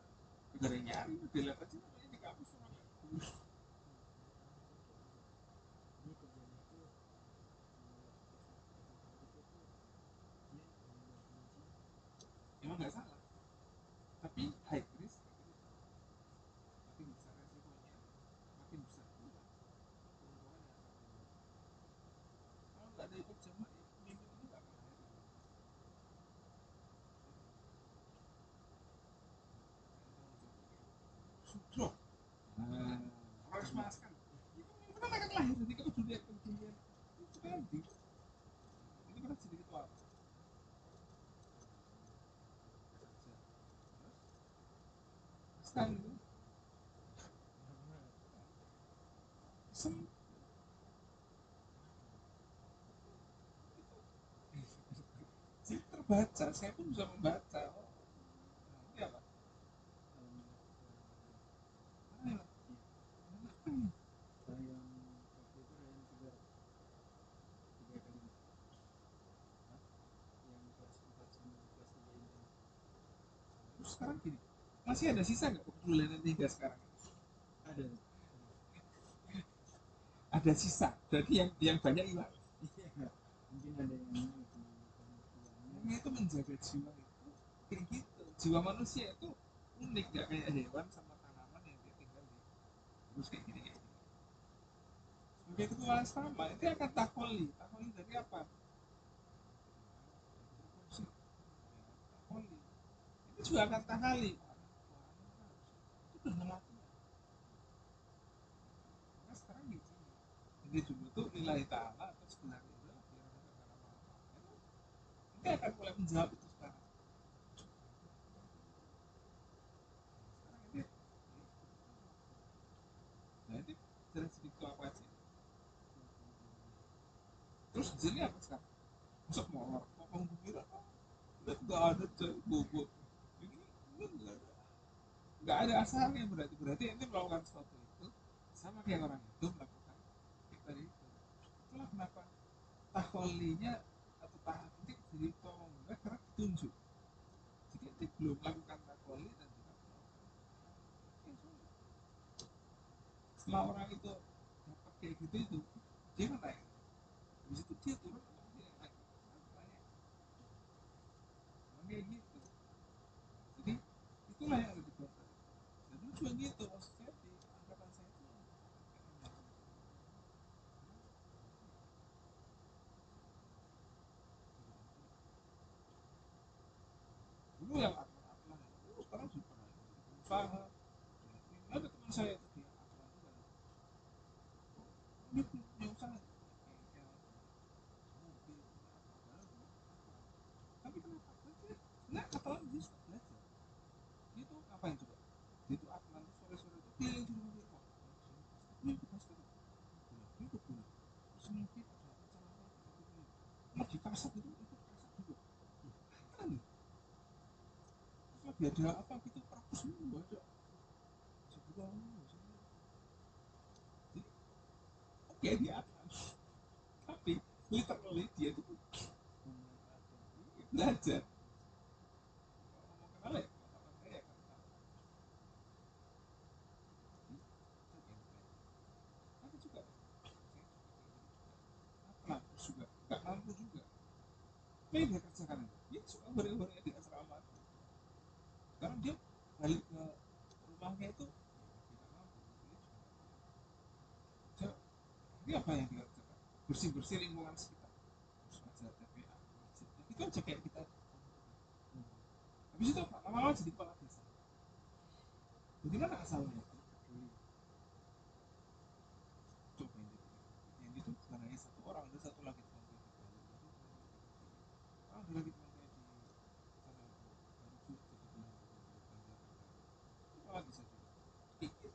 gak ada yang nyari, dilihat aja namanya di kampus orang nggak ngurus. Ada teman saya kayak gitu. Dia kerjanya itu kalau extracurricular tuh dia ngambil manajemen. Emang nggak salah, tapi high risk makin besar resikonya, makin besar pula keuntungannya yang akan keluar. Kalau nggak ada ikut jamaah ya pemimpin itu nggak akan lahir dari mana. Yang tanggung jawabnya kayak sudro, harus masker itu pemimpinan akan lahir dari Fendi ini kan jadi ketua apa saja terus sekarang itu sem itu terbaca saya pun bisa membaca oh nah, ini apa mana ya apa ini Ryan waktu itu Ryan tiga kali yang kelas 4 sama kelas 3 Intan terus sekarang gini masih ada sisa nggak kepedulian tiga sekarang ada ada sisa berarti yang banyak hilang iya mungkin ada yang ini di pembukuannya ini itu menjaga jiwa itu kayak gitu jiwa manusia itu unik gak kayak hewan sama tanaman yang dia tinggal di terus kayak gini sebagai ketua asrama itu akan takoli dari apa berfungsi takoli itu juga akan takali itu dengan latihan maka sekarang gitu ini dulu tuh nilai ta'ala terus gelar itu biar ini akan mulai menjawab itu sekarang sekarang ini nah ini jadi sedikit apa aja terus hasilnya apa sekarang masuk molor mau pembuktian lihat nggak ada bobot ini nggak ada asalnya berarti berarti ente melakukan sesuatu itu sama kayak orang itu melakukan kayak tadi itu itulah kenapa taholinya atau tahap ini jadi tolong banget karena ditunjuk jadi ente belum melakukan taholi dan juga melakukan yang sulit setelah orang itu dapat kayak gitu itu dia kan naik habis itu dia turun dia lagi naik kayak gitu jadi itulah yang ada di kota dan lucu gitu maksudnya di angkatan saya itu dulu yang atlan sekarang sudah pengusaha ada teman saya itu dia atlan juga dia punya usaha bengkel mobil padahal dulu atlan tapi kenapa nanti nah atlan dia suka belajar dia tuh ngapain coba dia tuh atlan tuh sore-sore itu keliling di rumah dia ikut basket ikut bola terus mungkin ada acara apa ikut lagi kasat itu ikut kasat juga keren nih terus lagi ada apa gitu perpus semua ada sebuah jadi oke dia atlan tapi literally dia tuh belajar kalau ngomong kenal ya kalau saya ya kenal tapi juga atlan terus juga nggak mampu juga tapi dia kerjakan itu dia suka bareng-bareng di asrama sekarang dia balik ke rumahnya itu ya tidak mampu dia ini apa yang dia kerjakan bersih-bersih lingkungan sekitar terus ngajar TPA masjid itu aja kayak kita habis itu apa lama-lama jadi kepala desa bagaimana asalnya coba yang itu bukan hanya satu orang ada satu lagi teman saya di Bali ada lagi teman saya di sana baru juga jadi guru di Banjarnegara itu malah bisa juga gitu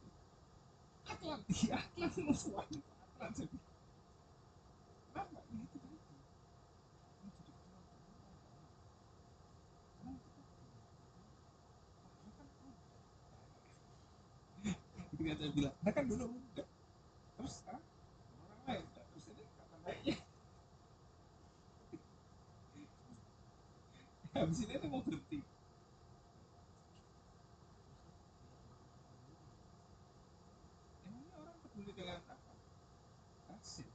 atlan iya atlan semua itu atlan jadi kenapa ya itu tadi ini jadi ketua karena itu tadi pergerakan udah ketika saya bilang nah kan dulu udah terus sekarang orang lain terus ini kapan naiknya habis ini mau berhenti emangnya orang peduli dengan apa hasil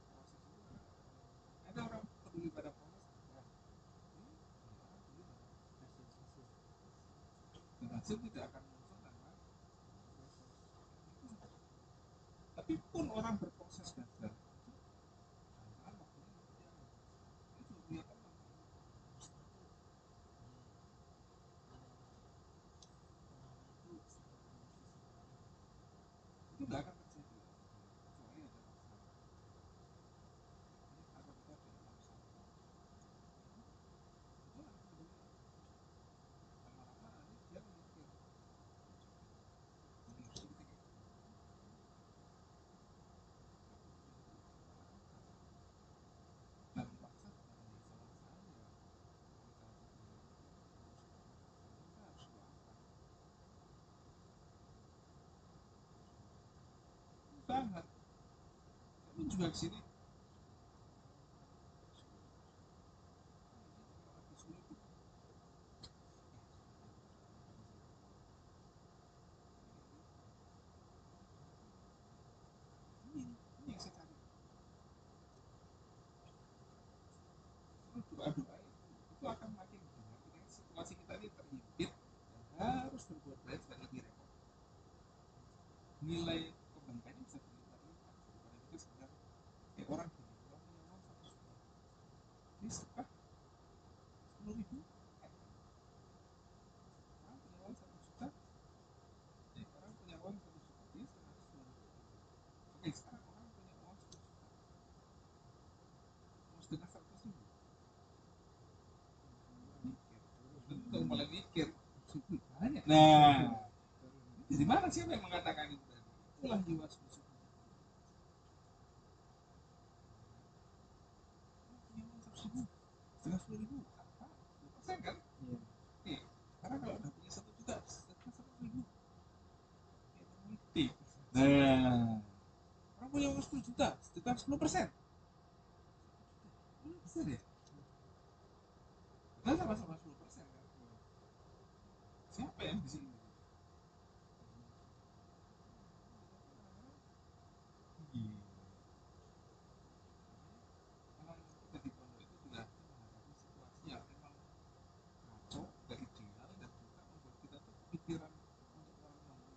proses itu ada orang peduli pada proses enggak ini orang peduli pada hasil dan hasil tidak akan muncul tanpa tapi pun orang berproses gagal itu jangan waktunya berjalan dia juga punya teman orang itu sangat memotivasi orang itu nggak akan terjadi juga ke sini. Ini yang saya cari. Terus doa-doa itu akan makin benar ketika situasi kita ini terhimpit dan harus berbuat baik dan lebih repot. Nilai kebaikannya bisa berlipat-lipat daripada kita sekedar orang gini, orang punya uang 1 juta, ini sedekah 10.000. Orang punya uang 1 juta, orang punya uang 1 juta, dia setengah 10.000. Oke, sekarang orang punya uang 1 juta, mau sedekah 100.000, mikir, mulai mikir, banyak. Nah, dari mana siapa yang mengatakan itu tadi? Itulah jiwa susu. Punya uang 100.000, setengah 10.000, apa? 10% kan? Iya. Nih, sekarang kalau udah punya 1 juta, setengah 100.000. Nah, orang punya uang 10 juta, setengah 10%. Bisa deh. Padahal sama-sama 10% kan? Siapa yang di sini? Iya. Memang kita di pondok itu juga menghadapi situasi yang memang kacau, gak ideal, dan juga membuat kita tuh kepikiran untuk orang menolong.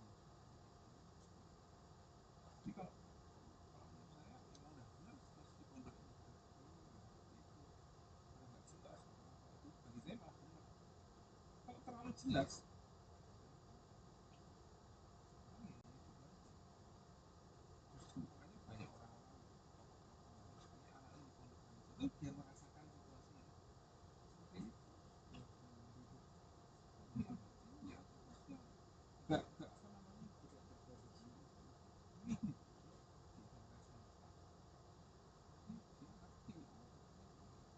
Jadi kalau menurut saya memang udah benar situasi di pondok ini. Itu kalau nggak jelas, itu bagi saya malah benar. Kalau terlalu jelas, justru makanya banyak orang-orang misalnya anaknya di pondok itu biar merasakan situasi yang seperti itu. Iya, iya, terus ya nggak apa namanya, Tidak terprediksi. ini dia merasa dia ngerti, oh dia dari situ bisa mempelajari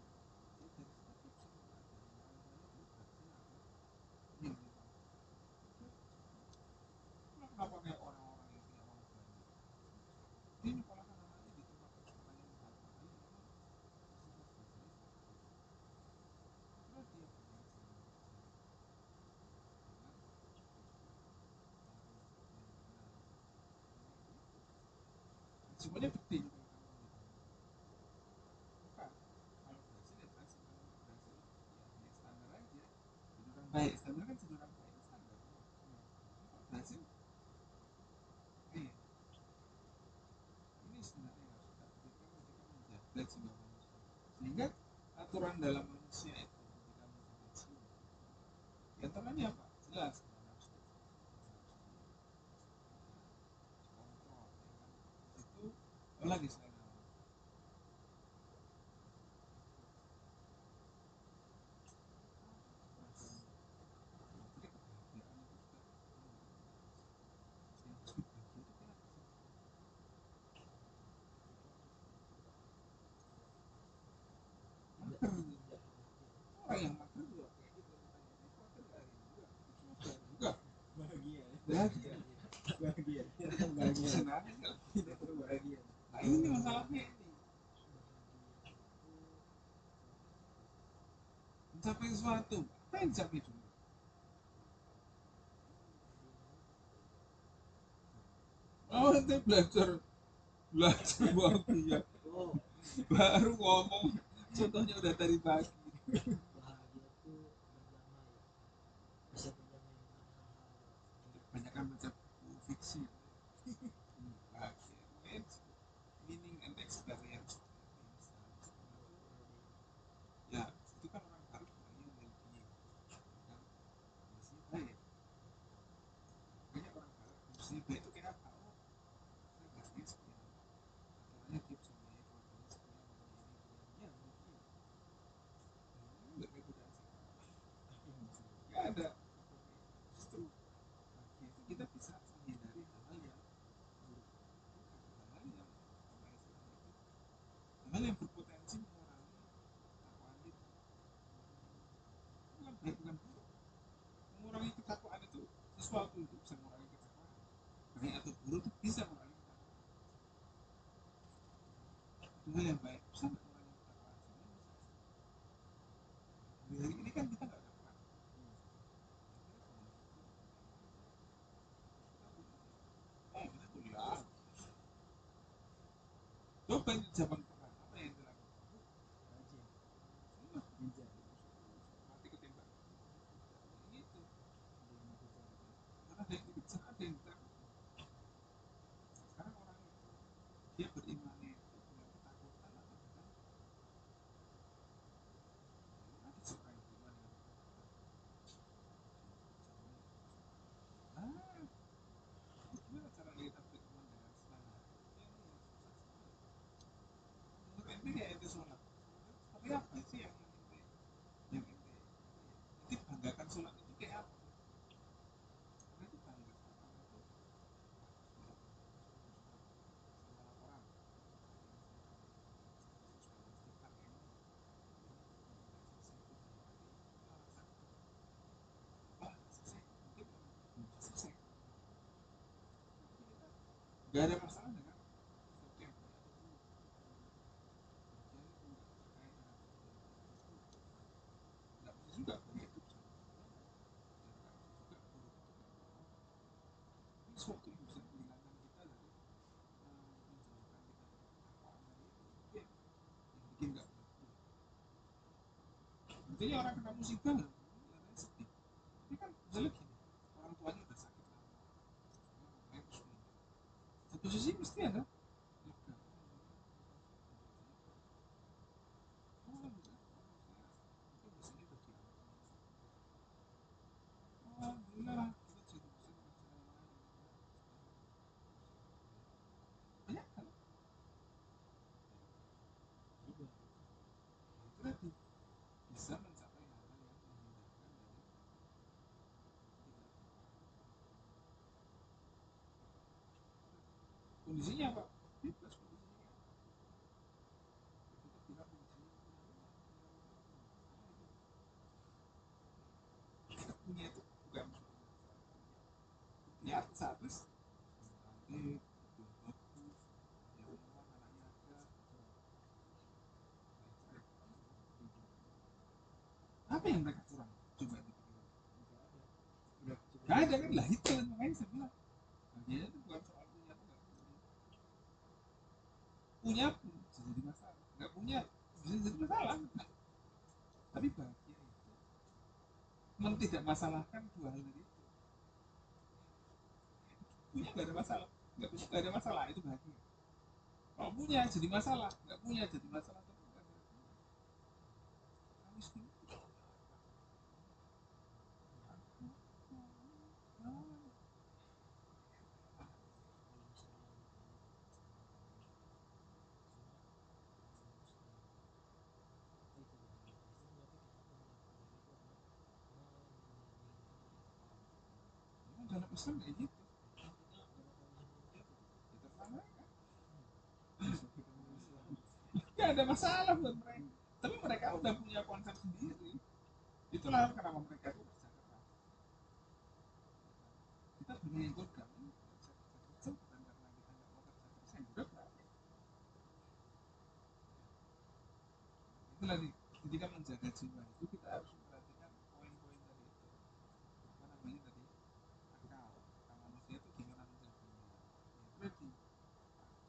orang tuanya dulu bekerja atau ini kenapa kayak orang-orang yang punya uang banyak dia nyekolahkan anaknya di tempat-tempat yang mahal-mahal yang memang fasilitas belajarnya bagus karena dia punya jalan kerja dengan semuanya gede kalau kamu ambil bukan kalau berhasil ya berhasil kalau nggak berhasil ya standar aja jadi orang baik standar kan jadi orang baik kan standar kalau berhasil eh ini sebenarnya yang harus kita pikirkan ketika menjaga jiwa manusia sehingga aturan dalam manusia itu ketika menjaga jiwa di antaranya apa jelas bahwa harus dikontrol ya kan itu apalagi selain hal jadi kebahagiaan itu juga yang disebut bahagia itu kayak apa sih mager gitu orang yang mager juga kayak gitu ditanya ini mager gak hari ini enggak itu mager enggak Bahagia. bahagia Bahagia. bahagia senang Tidak perlu bahagia. nah ini masalahnya ini mencapai sesuatu apa yang dicapai dulu oh nanti belajar belajar bahagia Oh, baru ngomong contohnya udah tadi pagi bahagia itu berdamai. Bisa berdamai dengan hal-hal banyak kan baca buku fiksi bahagia meaning and experience ya itu kan orang barat bilangnya well-being kan kondisinya baik banyak orang barat kondisinya baik itu kayak apa oh saya gajinya sekian masalahnya dia bisa membiayai keluarganya sekolah mempunyai ini punya ini ya well-being nggak kayak godaan setan nggak ada seperti itu justru bahagia itu kita bisa menghindari hal-hal yang buruk bukan hal-hal yang apa istilahnya itu hal-hal yang berpotensi mengurangi ketakwaan kita bukan baik bukan buruk mengurangi ketakwaan itu sesuatu itu bisa mengurangi ketakwaan baik atau buruk itu bisa mengurangi ketakwaan Coba ini zaman perang apa yang dilakukan? rajin Sudah gereja mati ketembak. Itu ada yang dikejar gitu. karena ada yang dikejar, ada yang ditakut. Sekarang orang itu dia beriman itu dengan ketakutan atau dengan ada seorang yang beriman dengan ketakutan. Ah, gimana cara kita beriman dengan senang hati? Ya, ini susah sekali. Menurut ente kayak ente sholat. Seperti apa sih yang ente banggakan sholat itu kayak apa? Karena itu bangga orang itu sholat sama laporan. Sudah istighfar ya. Selesai itu wah selesai mungkin selesai. Gak ada masalah dengan sesuatu yang baik atau buruk. Kerjaan itu nggak terkait dengan sesuatu yang baik atau buruk. Nggak bisa juga baik itu bisa buruk. Dan nggak bisa juga buruk itu nggak baik. Ini sesuatu yang bisa menghilangkan kita dari menjauhkan kita dari ketakwaan tadi itu yang bikin nggak bahagia. Artinya orang kena musibah kelihatannya sedih. Tapi kan misalnya gini, orang tuanya udah sakit lama, misalnya mamanya terus meninggal. Satu sisi mesti ada lega. Oh, alhamdulillah, mungkin besoknya udah diampuni. Oh, alhamdulillah, kita jadi bisa kerja yang lain. Banyak kan? juga Ya, itu tadi bisa mencapai hal-hal yang menghindarkan dari tidak kondisinya apa? Bebas kondisinya. Kita bilang kondisinya punya rumah, punya rumah. Kita punya itu bukan punya artis-artis cantik, yang bagus, punya uang, anaknya ada, apa yang mereka kurang? Coba dipikirkan. nggak ada Udah coba nggak ada kan lah itu makanya saya bilang bagiannya itu bukan soal punya atau nggak punya pun bisa jadi masalah nggak punya bisa jadi masalah tapi bahagia itu tidak masalahkan dua hal tadi itu punya nggak ada masalah nggak punya nggak ada masalah itu bahagia kalau punya jadi masalah nggak punya jadi masalah tapi nggak bahagia orang miskin itu kalau misalnya ditanya sholat orang muslim apa itu bahagia pasti jawabnya kayak aku nih bahagia itu adalah menyenangkan orang memang dalam Islam kayak gitu kan kita gak bakal bisa ngomong gitu tuh ya terserah mereka sampai kamu Islam nggak ada masalah buat mereka tapi mereka udah punya konsep sendiri itulah kenapa mereka itu kerja keras kita punya yang kami nggak bisa kerja keras bukan karena kita nggak mau kerja keras yang udah berarti itu lagi ketika menjaga jiwa itu kita harus memperhatikan poin-poin tadi itu apa namanya tadi akal manusia itu gimana menjaganya ya itu tadi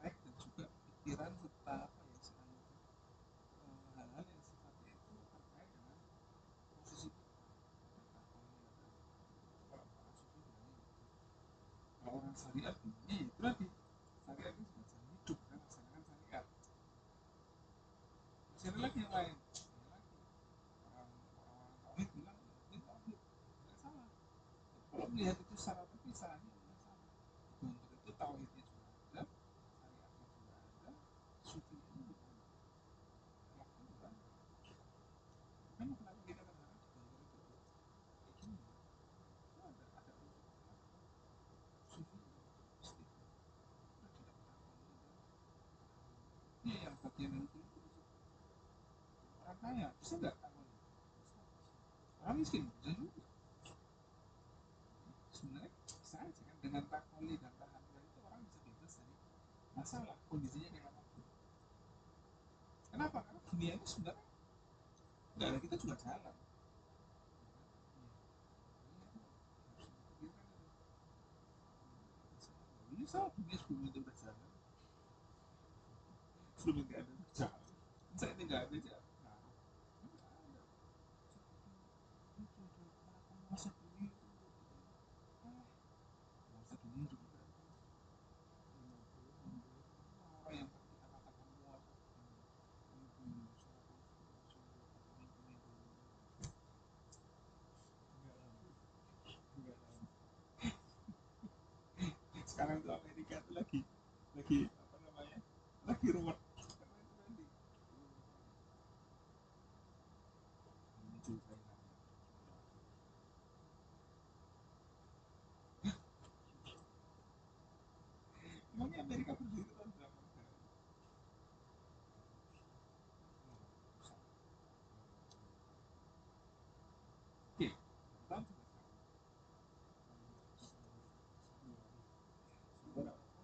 praktek dan juga pikiran serta apa ya istilahnya itu hal-hal yang sifatnya itu terkait dengan posisi kita ada takwali ada itu kalau orang sufi bilangnya gitu kalau orang syariat bilangnya ya itu tadi syariat itu sebagai jalan hidup kan melaksanakan syariat masih ada lagi yang lain ya lagi orang-orang tauhid bilang ya penting tauhid nggak salah kalau melihat itu secara terpisah ini masalah di Gontor itu tauhidnya juga ada syariatnya juga ada sufinya juga ada akhlaknya juga ada kan kenapa kita kadang-kadang di Gontor itu kok kayak gini ya itu ada unsur akhlaknya sufinya istighfar sudah tidak takoni dan ini yang bagian yang itu bisa orang kaya bisa nggak takoni orang miskin bisa juga sebenarnya bisa aja kan dengan takoli dan tahammul itu orang bisa bebas dari masalah kondisinya kayak apapun kenapa karena dunia ini sebenarnya nggak ada kita juga jalan ini itu harus dipikirkan itu bisa dunia sama dunia sebelum itu udah jalan sebelum ini ada berjalan saya tidak ada aja nah nggak ada itu ada para penguasa dunia itu penguasa dunia juga ada 50 60 orang yang kita katakan penguasa ini salah satu pemimpin enggak lama enggak lama sekarang itu Amerika itu lagi apa namanya lagi ruwet karena itu tadi muncul China emangnya Amerika berdiri tahun berapa negara oke tahun juga sekarang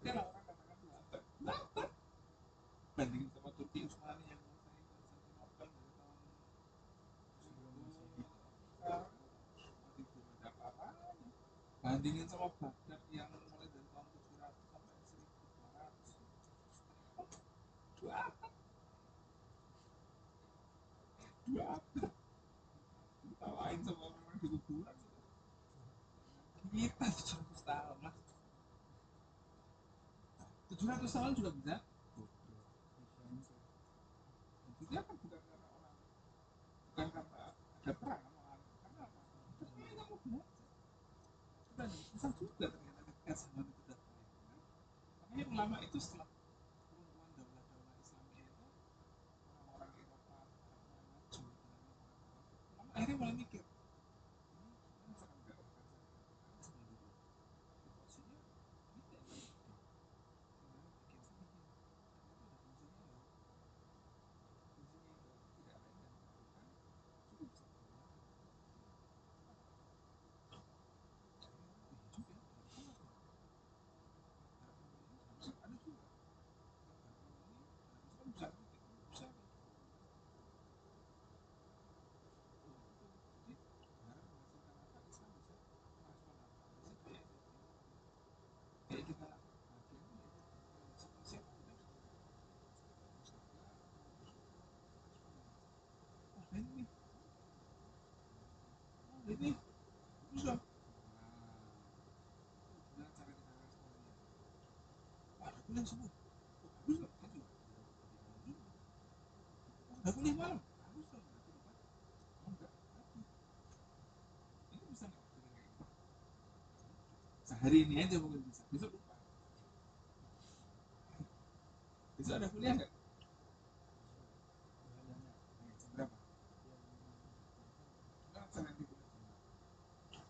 oke lah orang katakan dua abad bandingin sama Turki Utsmani yang menguasai Konstantinopel dari tahun sebelum Masehi sekarang masih belum ada apa-apanya bandingin sama Baghdad yang mulai dari tahun 700 sampai 1200 dua abad dua abad ditawain sama orang-orang di kuburan kita 700 tahun mas 700 tahun juga bisa goblok bisa maksudnya kan bukan karena orang bukan karena ada perang sama orang karena apa karena kita mau belajar kita susah juga ternyata ketika zaman itu udah baik kan? Makanya ulama itu setelah runtuhan daulah-daulah Islamnya itu orang-orang Eropa mulai maju dengan ulama akhirnya mulai mikir ini gimana cara menegakkan syariat karena zaman dulu situasinya kita yang lagi gede gimana bikin sendiri dan itu ada fungsinya loh fungsinya itu tidak lain dan bukan cukup satu ulama wih juga harusnya ada juga negara ini dalam Islam bisa kritik bisa nih jadi negara menghasilkan apa Islam bisa merespon apa bisa kayak itu kayak kita bagian itu ya situasi apa kita bisa berusaha oh ini oh ini bagus dong nah gimana cara kita responnya oh ada kuliah subuh oh bagus dong dia juga lebih malam juga oh ada kuliah malam bagus dong berarti lupa oh enggak bagus ini bisa nggak kita kayak gitu sehari ini aja mungkin bisa besok lupa besok ada kuliah nggak nggak ada jam berapa yang pertama nggak sana di kuliah jam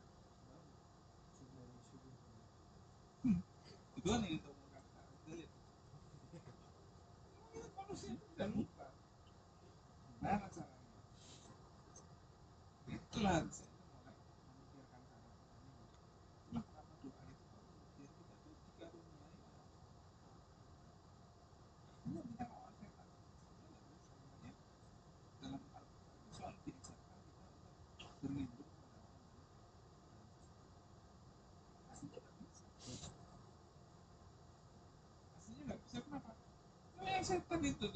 berapa sama dari subuh sampai itu kan yang kita omongkan sekarang kita lihat manusia itu bisa lupa gimana caranya itulah harusnya itu mulai memikirkan cara caranya itulah kenapa doa itu perlu biar kita tuh dikaruniai oleh Allah benar kita ngawal setan sebenarnya nggak bisa makanya dalam Al-Quran itu selalu diajarkan kita untuk berlindung kepada Allah dari godaan setan aslinya nggak bisa aslinya nggak bisa kenapa karena yang setan itu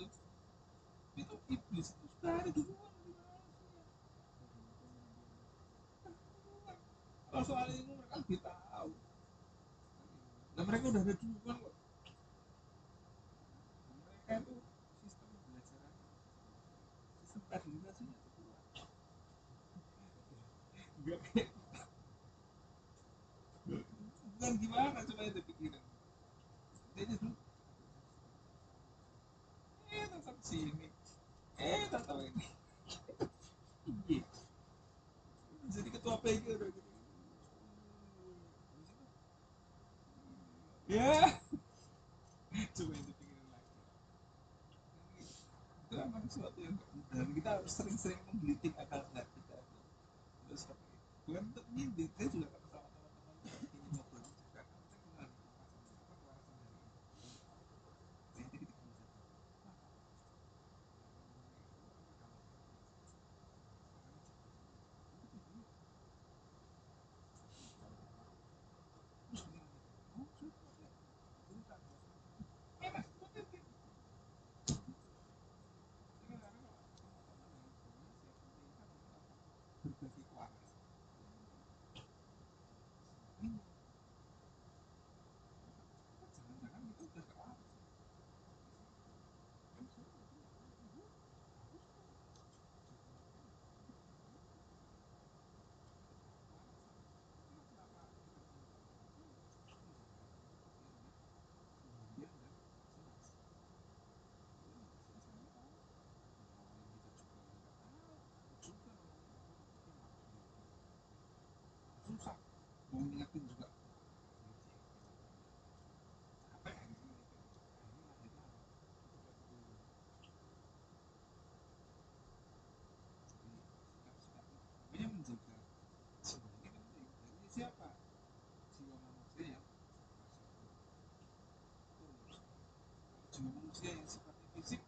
iblis itu sudah ada duluan di manusia dari zaman Nabi Adam duluan kalau soal ilmu mereka lebih tahu dan mereka udah ada duluan kok dan mereka itu sistem pembelajarannya sistem kaderisasinya itu kuat nggak kayak bukan gimana coba itu pikiran jadi dulu tetap sini tetap ini iya jadi ketua PG udah gitu habis itu ya coba itu pikiran lagi itu emang sesuatu yang gak mudah dan kita harus sering-sering menggelitik akal sehat kita untuk seperti itu bukan untuk nyindir saya juga kalau sama teman-teman ingin nyoba menciptakan kita gimana nih kewarasannya apa kewarasan dari ini nanti kita bisa jawab kenapa kenapa ngomongnya itu apa kalau caranya coba dulu udah coba yuk terus gimana nih oh coba deh cerita enak sebenarnya mau ngingetin juga capek akhirnya ini akhirnya tidak perlu. Jadi sikap-sikap itu pokoknya menjaga jiwa ini penting. Jadi siapa jiwa manusia yang terus kalau jiwa manusia yang sifatnya fisik,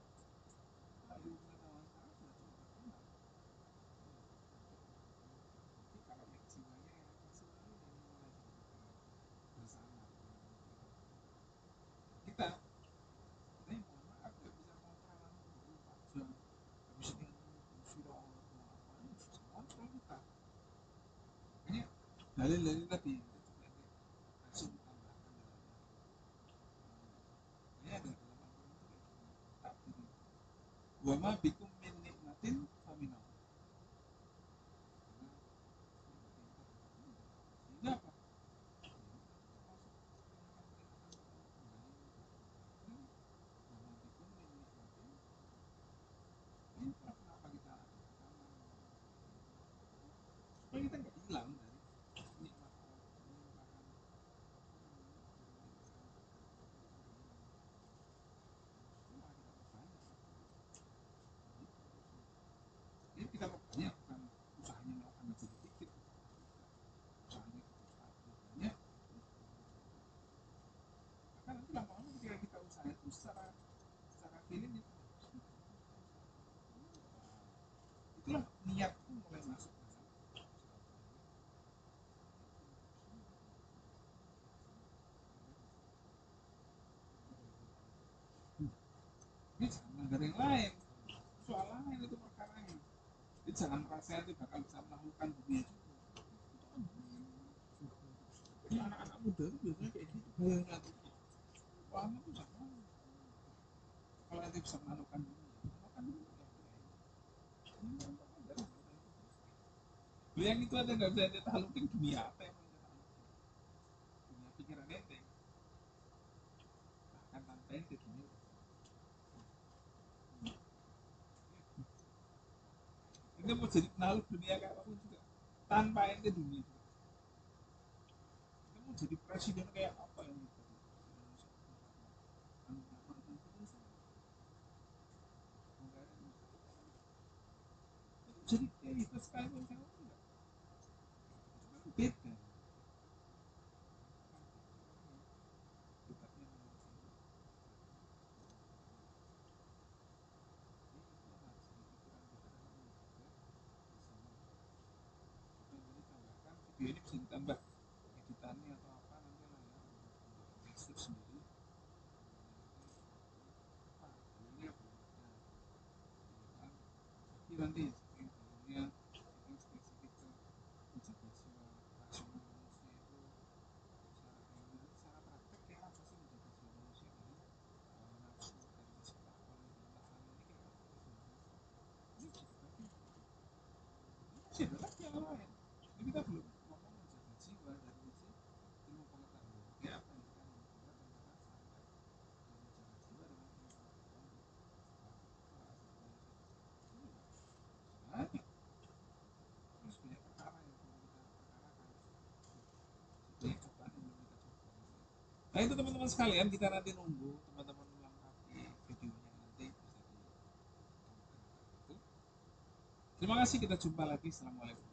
ilmu pengetahuan sekarang sudah cukup berkembang. Tapi kalau yang jiwanya yang rasional ini mulai jadi bersama kita kita yang mohon maaf nggak bisa kontrol langsung 24 jam habis ini istirahat mau apa ini nggak bisa kontrol kita. Makanya dalil-dalil tadi itu juga ini langsung tambahkan dalam ini ada dalam Al-Quran itu kayak gini tak diri wa ma bikum min nikmatin faminallah. Sehingga apa? Itulah kenapa kita ada rekaman supaya kita nggak hilang dari nikmat Allah, melimpahkan apa namanya dari limpahan itu malah kita perbanyak. Jadi kita perbanyak bukan usahanya melakukan aja dikit, usahanya tetap stabil banyak. Maka nanti lama-lama ketika kita usaha itu secara feeling itu itulah niat itu mulai masuk dalam ini jangan melanggar yang lain, soal lain itu perkaranya. Jadi jangan merasa itu bakal bisa menaklukkan dunia juga. Itu kan ini anak-anak muda itu biasanya kayak gitu gayanya tuh. Wah, itu jangan. Kalau nanti bisa menaklukkan dunia, menaklukkan dunia ya ini untuk aja lah. Yang itu ada nggak bisa ente taklukin dunia apa yang mau ente taklukin? Dunia pikiran ente. Bahkan tanpa ente dunia udah ente mau jadi penakluk dunia kayak apapun juga tanpa ente dunia juga. Ente mau jadi presiden kayak apa yang itu? Indonesia mantan pengusaha. Itu jadi kayak itu sekali pun saya enggak. Itu kan beda. Debatnya manusia. Jadi itu yang harus jadi pikiran kita dalam menjaga bersama. Oke, nanti tambahkan video ini bisa ditambah editannya atau apa nanti lah ya untuk YouTube sendiri. Apa dalilnya belum ada, ya kan? Tapi nanti yang dalilnya yang spesifik ke menjaga jiwa rasional manusia itu secara teori nanti secara praktek kayak apa sih menjaga jiwa manusia dari hawa nafsu dari sifat Allah Subhanahu ini kayak apa sih sebenarnya? Ini bisa dibagi. Ini masih ada lagi yang lain. Ini kita belum ngomong menjaga jiwa dari sisi ilmu pengetahuan. Kayak apa yang sekarang jiwa tanpa rasa, dan menjaga jiwa dengan ilmu pengetahuan tentang akhlak, asal manusia. Itu juga masih banyak. Terus banyak perkara yang belum kita perkarakan. Banyak cobaan yang belum kita coba. Nah itu teman-teman sekalian, kita nanti nunggu teman-teman melengkapi videonya nanti bisa di. Terima kasih, kita jumpa lagi. Assalamualaikum.